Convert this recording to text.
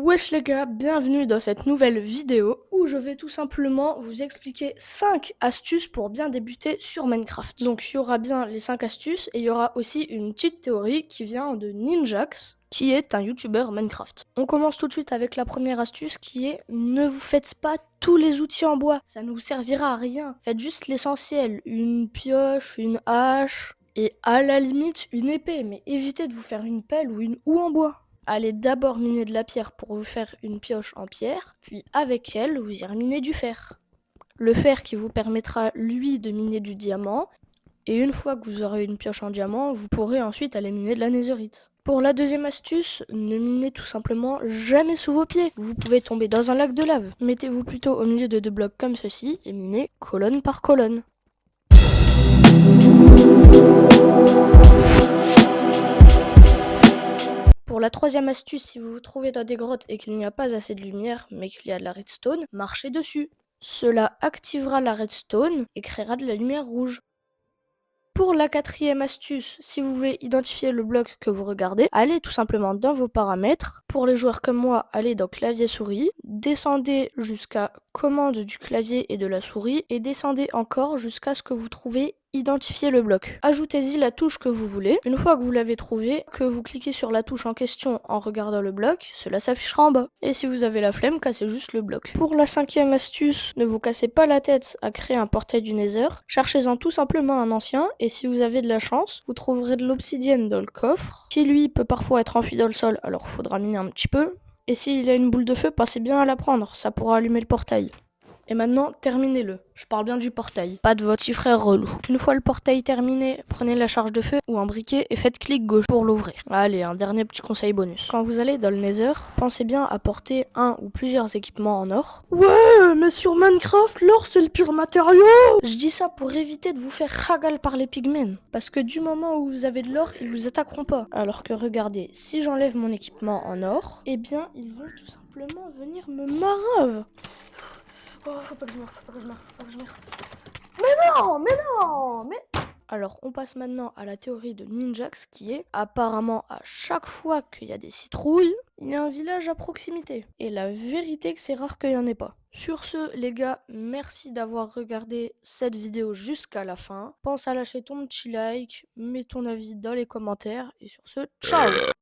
Wesh les gars, bienvenue dans cette nouvelle vidéo où je vais tout simplement vous expliquer 5 astuces pour bien débuter sur Minecraft. Donc il y aura bien les 5 astuces et il y aura aussi une petite théorie qui vient de Ninjax, qui est un youtubeur Minecraft. On commence tout de suite avec la première astuce qui est ne vous faites pas tous les outils en bois, ça ne vous servira à rien. Faites juste l'essentiel, une pioche, une hache et à la limite une épée, mais évitez de vous faire une pelle ou une houe en bois. Allez d'abord miner de la pierre pour vous faire une pioche en pierre, puis avec elle, vous irez miner du fer. Le fer qui vous permettra, lui, de miner du diamant, et une fois que vous aurez une pioche en diamant, vous pourrez ensuite aller miner de la netherite. Pour la deuxième astuce, ne minez tout simplement jamais sous vos pieds. Vous pouvez tomber dans un lac de lave. Mettez-vous plutôt au milieu de 2 blocs comme ceci et minez colonne par colonne. Pour la troisième astuce, si vous vous trouvez dans des grottes et qu'il n'y a pas assez de lumière, mais qu'il y a de la redstone, marchez dessus. Cela activera la redstone et créera de la lumière rouge. Pour la quatrième astuce, si vous voulez identifier le bloc que vous regardez, allez tout simplement dans vos paramètres. Pour les joueurs comme moi, allez dans clavier-souris, descendez jusqu'à commande du clavier et de la souris, et descendez encore jusqu'à ce que vous trouviez identifier le bloc. Ajoutez-y la touche que vous voulez. Une fois que vous l'avez trouvé, que vous cliquez sur la touche en question en regardant le bloc, cela s'affichera en bas. Et si vous avez la flemme, cassez juste le bloc. Pour la cinquième astuce, ne vous cassez pas la tête à créer un portail du Nether. Cherchez-en tout simplement un ancien, et si vous avez de la chance, vous trouverez de l'obsidienne dans le coffre, qui lui peut parfois être enfui dans le sol, alors faudra miner un petit peu. Et s'il a une boule de feu, pensez bien à la prendre, ça pourra allumer le portail. Et maintenant, terminez-le. Je parle bien du portail, pas de votre petit frère relou. Une fois le portail terminé, prenez la charge de feu ou un briquet et faites clic gauche pour l'ouvrir. Allez, un dernier petit conseil bonus. Quand vous allez dans le Nether, pensez bien à porter un ou plusieurs équipements en or. Ouais, mais sur Minecraft, l'or c'est le pire matériau. Je dis ça pour éviter de vous faire ragal par les pigmen. Parce que du moment où vous avez de l'or, ils vous attaqueront pas. Alors que regardez, si j'enlève mon équipement en or, eh bien ils vont tout simplement venir me marave. Oh, faut pas que je meure, faut pas que je meure, faut pas que je meure. Mais... Alors, on passe maintenant à la théorie de Ninjax qui est, apparemment, à chaque fois qu'il y a des citrouilles, il y a un village à proximité. Et la vérité que c'est rare qu'il n'y en ait pas. Sur ce, les gars, merci d'avoir regardé cette vidéo jusqu'à la fin. Pense à lâcher ton petit like, mets ton avis dans les commentaires, et sur ce, ciao!